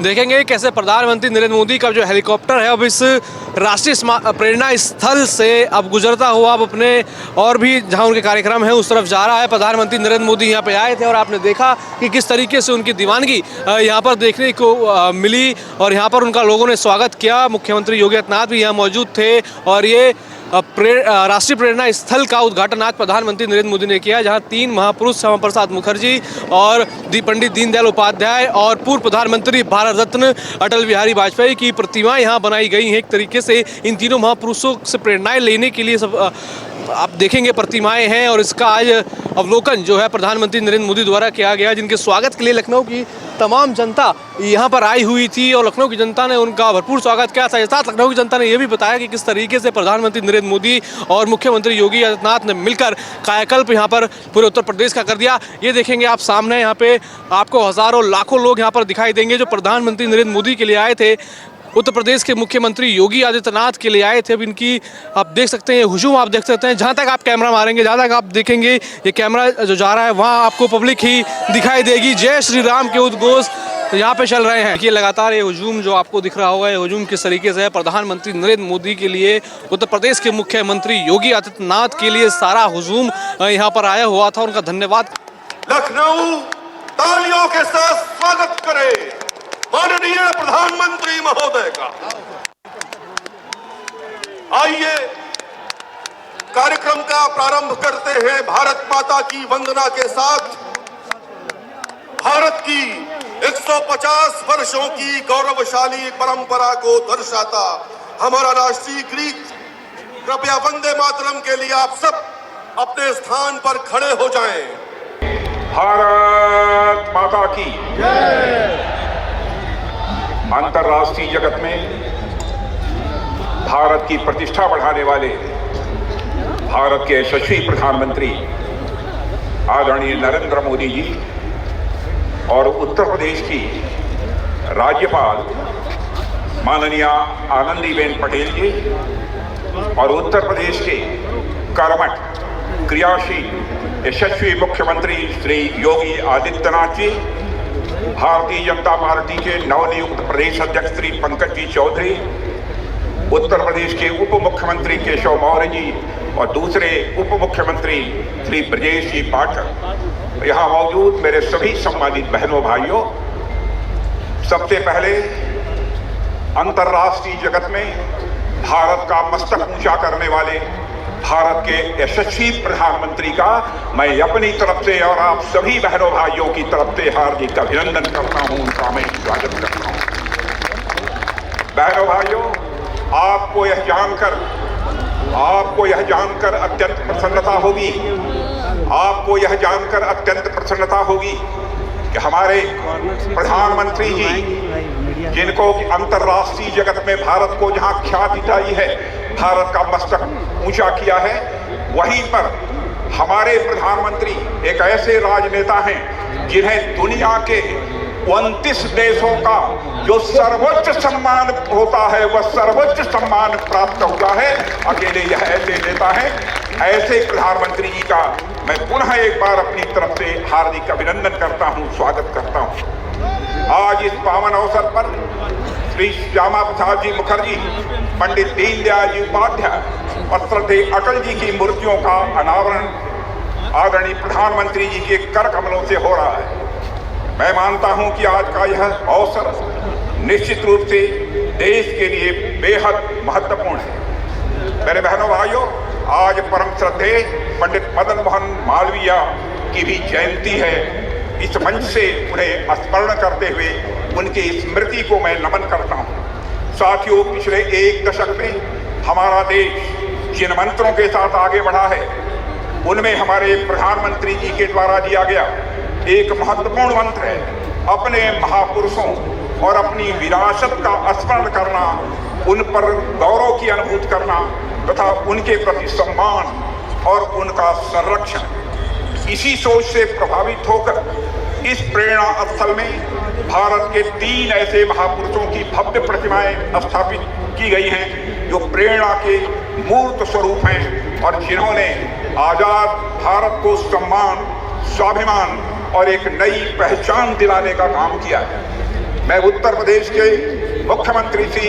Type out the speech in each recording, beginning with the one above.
देखेंगे कैसे प्रधानमंत्री नरेंद्र मोदी का जो हेलीकॉप्टर है अब इस राष्ट्रीय प्रेरणा स्थल से अब गुजरता हुआ अब अपने और भी जहां उनके कार्यक्रम है उस तरफ जा रहा है। प्रधानमंत्री नरेंद्र मोदी यहां पे आए थे और आपने देखा कि किस तरीके से उनकी दीवानगी यहां पर देखने को मिली और यहां पर उनका लोगों ने स्वागत किया। मुख्यमंत्री योगी आदित्यनाथ भी यहाँ मौजूद थे और ये राष्ट्रीय प्रेरणा स्थल का उद्घाटन आज प्रधानमंत्री नरेंद्र मोदी ने किया, जहां 3 महापुरुष श्यामा प्रसाद मुखर्जी और पंडित दीनदयाल उपाध्याय और पूर्व प्रधानमंत्री भारत रत्न अटल बिहारी वाजपेयी की प्रतिमाएं यहां बनाई गई हैं। एक तरीके से इन तीनों महापुरुषों से प्रेरणाएं लेने के लिए सब आप देखेंगे प्रतिमाएं हैं और इसका आज अवलोकन जो है प्रधानमंत्री नरेंद्र मोदी द्वारा किया गया, जिनके स्वागत के लिए लखनऊ की तमाम जनता यहाँ पर आई हुई थी और लखनऊ की जनता ने उनका भरपूर स्वागत किया। साथ लखनऊ की जनता ने यह भी बताया कि किस तरीके से प्रधानमंत्री नरेंद्र मोदी और मुख्यमंत्री योगी आदित्यनाथ ने मिलकर कायाकल्प यहाँ पर पूरे उत्तर प्रदेश का कर दिया। ये देखेंगे आप सामने, यहाँ पे आपको हजारों लाखों लोग यहाँ पर दिखाई देंगे जो प्रधानमंत्री नरेंद्र मोदी के लिए आए थे, उत्तर प्रदेश के मुख्यमंत्री योगी आदित्यनाथ के लिए आए थे। अब इनकी आप देख सकते हैं हुजूम, आप देख सकते हैं जहाँ तक आप कैमरा मारेंगे, जहाँ तक आप देखेंगे ये कैमरा जो जा रहा है वहाँ आपको पब्लिक ही दिखाई देगी। जय श्री राम के उद्घोष यहाँ पे चल रहे हैं। ये लगातार ये हुजूम जो आपको दिख रहा होगा, ये हुजूम किस तरीके से है प्रधानमंत्री नरेंद्र मोदी के लिए, उत्तर प्रदेश के मुख्यमंत्री योगी आदित्यनाथ के लिए सारा हुजूम यहाँ पर आया हुआ था। उनका धन्यवाद। लखनऊ तालियों के साथ स्वागत करे माननीय प्रधानमंत्री महोदय का। आइए कार्यक्रम का प्रारंभ करते हैं भारत माता की वंदना के साथ। भारत की 150 वर्षों की गौरवशाली परंपरा को दर्शाता हमारा राष्ट्रीय गीत, कृपया वंदे मातरम के लिए आप सब अपने स्थान पर खड़े हो जाएं। भारत माता की जय। अंतर्राष्ट्रीय जगत में भारत की प्रतिष्ठा बढ़ाने वाले भारत के यशस्वी प्रधानमंत्री आदरणीय नरेंद्र मोदी जी और उत्तर प्रदेश की राज्यपाल माननीय आनंदीबेन पटेल जी और उत्तर प्रदेश के कर्मठ क्रियाशील यशस्वी मुख्यमंत्री श्री योगी आदित्यनाथ जी, भारतीय जनता पार्टी के नवनियुक्त प्रदेश अध्यक्ष श्री पंकज जी चौधरी, उत्तर प्रदेश के उप मुख्यमंत्री केशव मौर्य जी और दूसरे उप मुख्यमंत्री श्री ब्रजेश जी पाठक, यहाँ मौजूद मेरे सभी सम्मानित बहनों भाइयों, सबसे पहले अंतर्राष्ट्रीय जगत में भारत का मस्तक ऊंचा करने वाले भारत के यशस्वी प्रधानमंत्री का मैं अपनी तरफ से और आप सभी बहनों भाइयों की तरफ से हार्दिक अभिनंदन करता हूं, उनका मैं स्वागत करता हूं। बहनों भाइयों, आपको यह जानकर अत्यंत प्रसन्नता होगी कि हमारे प्रधानमंत्री जी, जिनको अंतर्राष्ट्रीय जगत में भारत को जहां ख्याति दिलाई है, भारत का मस्तक ऊंचा किया है, वहीं पर हमारे प्रधानमंत्री एक ऐसे राजनेता हैं जिन्हें दुनिया के 29 देशों का जो सर्वोच्च सम्मान होता है वह सर्वोच्च सम्मान प्राप्त हुआ है। अकेले यह ऐसे नेता हैं। ऐसे प्रधानमंत्री जी का मैं पुनः एक बार अपनी तरफ से हार्दिक अभिनंदन करता हूं, स्वागत करता हूं। आज इस पावन अवसर पर श्री श्यामा प्रसाद जी मुखर्जी, पंडित दीनदयाल जी उपाध्याय और श्रद्धेय अटल जी की मूर्तियों का अनावरण आदरणीय प्रधानमंत्री जी के कर कमलों से हो रहा है। मैं मानता हूं कि आज का यह अवसर निश्चित रूप से देश के लिए बेहद महत्वपूर्ण है। मेरे बहनों भाइयों, आज परम श्रद्धेय पंडित मदन मोहन मालवीय की भी जयंती है। इस मंच से उन्हें स्मरण करते हुए उनकी स्मृति को मैं नमन करता हूं। साथियों, पिछले एक दशक में हमारा देश जिन मंत्रों के साथ आगे बढ़ा है, उनमें हमारे प्रधानमंत्री जी के द्वारा दिया गया एक महत्वपूर्ण मंत्र है, अपने महापुरुषों और अपनी विरासत का स्मरण करना, उन पर गौरव की अनुभूति करना तथा उनके प्रति सम्मान और उनका संरक्षण। इसी सोच से प्रभावित होकर इस प्रेरणा स्थल में भारत के 3 ऐसे महापुरुषों की भव्य प्रतिमाएं स्थापित की गई हैं जो प्रेरणा के मूर्त स्वरूप हैं और जिन्होंने आजाद भारत को सम्मान, स्वाभिमान और एक नई पहचान दिलाने का काम किया है। मैं उत्तर प्रदेश के मुख्यमंत्री श्री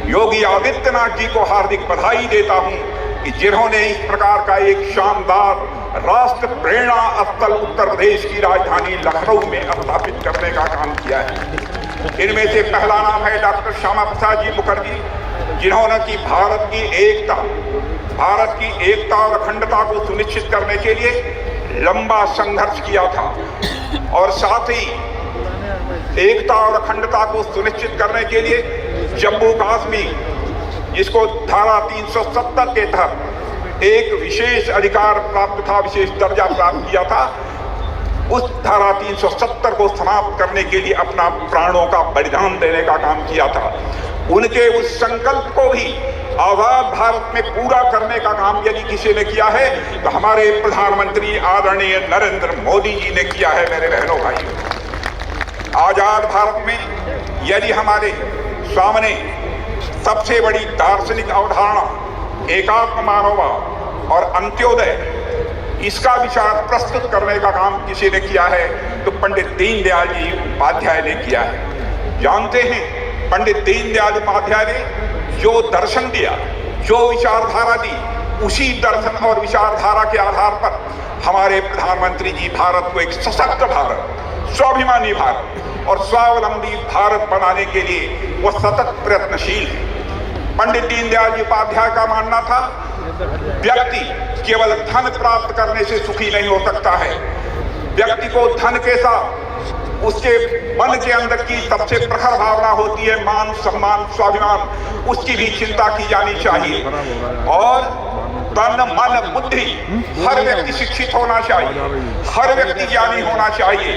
योगी आदित्यनाथ जी को हार्दिक बधाई देता हूं कि जिन्होंने इस प्रकार का एक शानदार राष्ट्र प्रेरणा स्थल उत्तर प्रदेश की राजधानी लखनऊ में स्थापित करने का काम किया है। इनमें से पहला नाम है डॉक्टर श्यामा प्रसाद जी मुखर्जी, जिन्होंने की भारत की एकता और अखंडता को सुनिश्चित करने के लिए लंबा संघर्ष किया था और साथ ही एकता और अखंडता को सुनिश्चित करने के लिए जम्मू कश्मीर, जिसको धारा 370 के तहत एक विशेष अधिकार प्राप्त था, विशेष दर्जा प्राप्त किया था, उस धारा 370 को समाप्त करने के लिए अपना प्राणों का बलिदान देने का काम किया था। उनके उस संकल्प को भी आजाद भारत में पूरा करने का काम यदि किसी ने किया है तो हमारे प्रधानमंत्री आदरणीय नरेंद्र मोदी जी ने किया है। मेरे बहनों भाइयों, आजाद भारत में यदि हमारे सामने सबसे बड़ी दार्शनिक अवधारणा एकात्म मानववाद और अंत्योदय, इसका विचार प्रस्तुत करने का काम किसी ने किया है तो पंडित दीनदयाल जी उपाध्याय ने किया है। जानते हैं, पंडित दीनदयाल उपाध्याय ने जो दर्शन दिया, जो विचारधारा दी, उसी दर्शन और विचारधारा के आधार पर हमारे प्रधानमंत्री जी भारत को एक सशक्त भारत, स्वाभिमानी भारत और स्वावलंबी भारत बनाने के लिए वो सतत प्रयत्नशील है। पंडित दीनदयाल जी उपाध्याय का मानना था, व्यक्ति केवल धन प्राप्त करने से सुखी नहीं हो सकता है। व्यक्ति को धन के साथ उसके मन के अंदर की सबसे प्रखर भावना होती है मान, सम्मान, स्वाभिमान, उसकी भी चिंता की जानी चाहिए। और तन, मन, बुद्धि, हर व्यक्ति शिक्षित होना चाहिए, हर व्यक्ति ज्ञानी होना चाहिए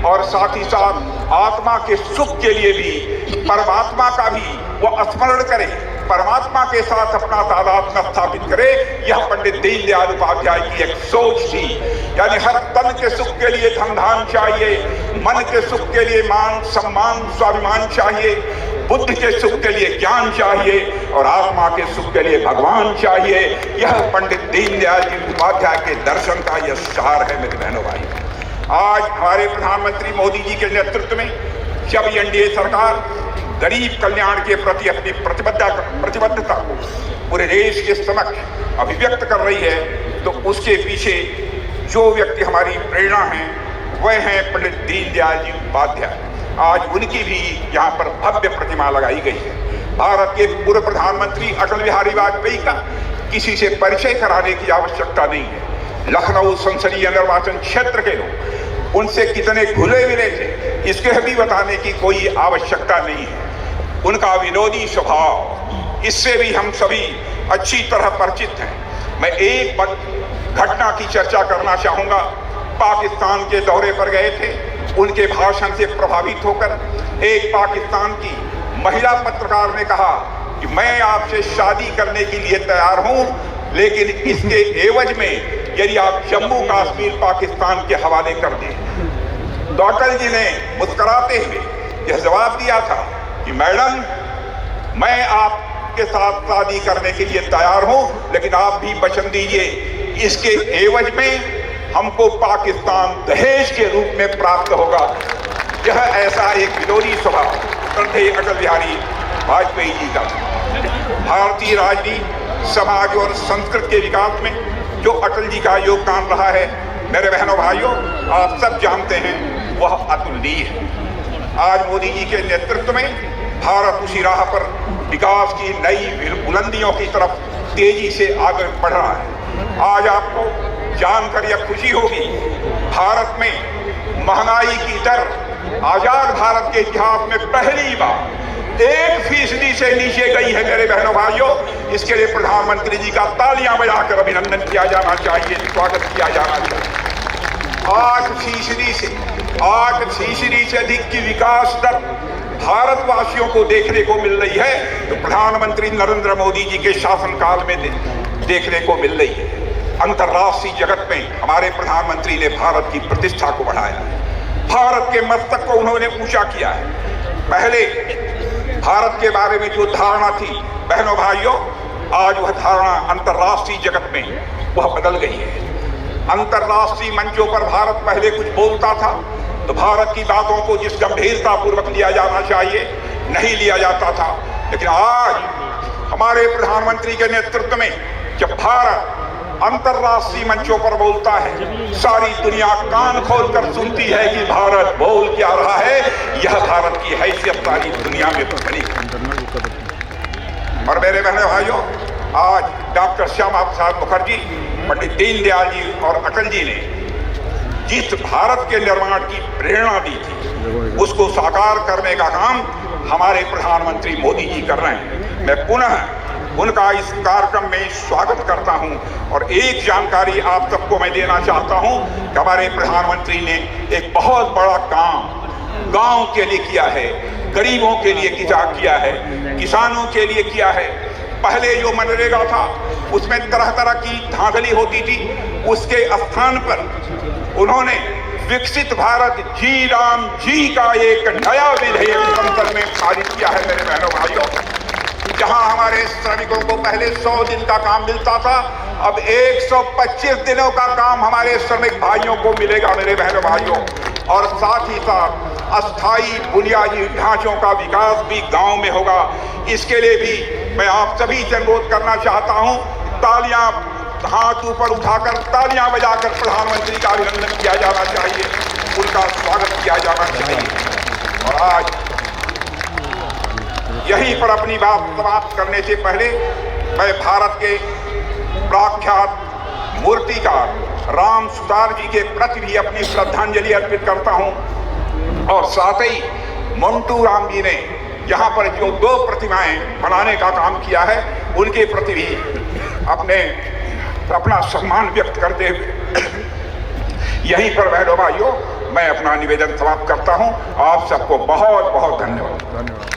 और साथ ही साथ आत्मा के सुख के लिए भी परमात्मा का भी वो स्मरण करे, परमात्मा के साथ अपना तादात्म्य स्थापित करे। यह पंडित दीनदयाल उपाध्याय की एक सोच थी। यानी हर तन के सुख के लिए धन धान चाहिए, मन के सुख के लिए मान, सम्मान, स्वाभिमान चाहिए, बुद्धि के सुख के लिए ज्ञान चाहिए और आत्मा के सुख के लिए भगवान चाहिए। यह पंडित दीनदयाल जी उपाध्याय के दर्शन का यह सार है। मेरे बहनों भाई, आज हमारे प्रधानमंत्री मोदी जी के नेतृत्व में जब एनडीए सरकार गरीब कल्याण के प्रति अपनी प्रतिबद्धता को पूरे देश के समक्ष अभिव्यक्त कर रही है तो उसके पीछे जो व्यक्ति हमारी प्रेरणा है वह है पंडित दीनदयाल जी उपाध्याय। आज उनकी भी यहाँ पर भव्य प्रतिमा लगाई गई है। भारत के पूर्व प्रधानमंत्री अटल बिहारी वाजपेयी का किसी से परिचय कराने की आवश्यकता नहीं है। लखनऊ संसदीय निर्वाचन क्षेत्र के लोग उनसे कितने घुले मिले थे इसके भी बताने की कोई आवश्यकता नहीं है। उनका विनोदी स्वभाव, इससे भी हम सभी अच्छी तरह परिचित हैं। मैं एक घटना की चर्चा करना चाहूँगा। पाकिस्तान के दौरे पर गए थे, उनके भाषण से प्रभावित होकर एक पाकिस्तान की महिला पत्रकार ने कहा कि मैं आपसे शादी करने के लिए तैयार हूँ, लेकिन इसके एवज में यदि आप जम्मू कश्मीर पाकिस्तान के हवाले कर दें। तो अटल जी ने मुस्कुराते हुए यह जवाब दिया था कि मैडम, मैं आपके साथ शादी करने के लिए तैयार हूं, लेकिन आप भी वचन दीजिए इसके एवज में हमको पाकिस्तान दहेज के रूप में प्राप्त होगा। यह ऐसा एक विरोधी स्वभाव श्रद्धेय अटल बिहारी वाजपेयी जी का। भारतीय राजनीति, समाज और संस्कृति के विकास में जो अटल जी का योगदान रहा है, मेरे बहनों भाइयों, आप सब जानते हैं, वह अतुलनीय है। आज मोदी जी के नेतृत्व में भारत उसी राह पर विकास की नई बुलंदियों की तरफ तेजी से आगे बढ़ रहा है। आज आपको जानकर यह खुशी होगी, भारत में महंगाई की दर आजाद भारत के इतिहास में पहली बार 1% से नीचे गई है। मेरे बहनों भाइयों, इसके लिए प्रधानमंत्री जी का तालियां बजाकर अभिनंदन किया जाना चाहिए, स्वागत किया जाना चाहिए। 8% से अधिक की विकास दर भारतवासियों को देखने को मिल रही है तो प्रधानमंत्री नरेंद्र मोदी जी के शासनकाल में देखने को मिल रही है। अंतर्राष्ट्रीय जगत में हमारे प्रधानमंत्री ने भारत की प्रतिष्ठा को बढ़ाया है, भारत के मस्तक को उन्होंने ऊंचा किया है। पहले भारत के बारे में जो धारणा थी, बहनों भाइयों, आज वह धारणा अंतर्राष्ट्रीय जगत में वह बदल गई है। अंतर्राष्ट्रीय मंचों पर भारत पहले कुछ बोलता था, तो भारत की बातों को जिस गंभीरता पूर्वक लिया जाना चाहिए नहीं लिया जाता था। लेकिन आज हमारे प्रधानमंत्री के नेतृत्व में जब भारत अंतर्राष्ट्रीय मंचों पर बोलता है, सारी दुनिया कान खोलकर सुनती है कि भारत बोल क्या रहा है। यह भारत की हैसियत सारी दुनिया में बनी। और मेरे बहनों भाइयों, आज डॉक्टर श्यामा प्रसाद मुखर्जी, पंडित दीनदयाल जी और अटल जी ने जिस भारत के निर्माण की प्रेरणा दी थी, उसको साकार करने का काम हमारे प्रधानमंत्री मोदी जी कर रहे हैं। मैं पुनः उनका इस कार्यक्रम में स्वागत करता हूं। और एक जानकारी आप सबको मैं देना चाहता हूं कि हमारे प्रधानमंत्री ने एक बहुत बड़ा काम गांव के लिए किया है, गरीबों के लिए किया है, किसानों के लिए किया है। पहले जो मनरेगा था उसमें तरह तरह की धांधली होती थी, उसके स्थान पर उन्होंने विकसित भारत जी राम जी का एक नया विधेयक संसद में पारित किया है। मेरे बहनों भाइयों, जहां हमारे श्रमिकों को पहले 100 दिन का काम मिलता था, अब 125 दिनों का काम हमारे श्रमिक भाइयों को मिलेगा। मेरे बहनों भाइयों, और साथ ही साथ अस्थायी बुनियादी ढांचों का विकास भी गांव में होगा। इसके लिए भी मैं आप सभी से अनुरोध करना चाहता हूं, तालियां हाथ ऊपर उठाकर तालियां बजाकर प्रधानमंत्री का अभिनंदन किया जाना चाहिए, उनका स्वागत किया जाना चाहिए। और आज यहीं पर अपनी बात समाप्त करने से पहले मैं भारत के प्रख्यात मूर्तिकार राम सुतार जी के प्रति भी अपनी श्रद्धांजलि अर्पित करता हूं। और साथ ही मंटू राम जी ने यहाँ पर जो 2 प्रतिमाएं बनाने का काम किया है, उनके प्रति भी अपना सम्मान व्यक्त करते हुए यहीं पर बहनों भाइयों मैं अपना निवेदन समाप्त करता हूं। आप सबको बहुत बहुत धन्यवाद।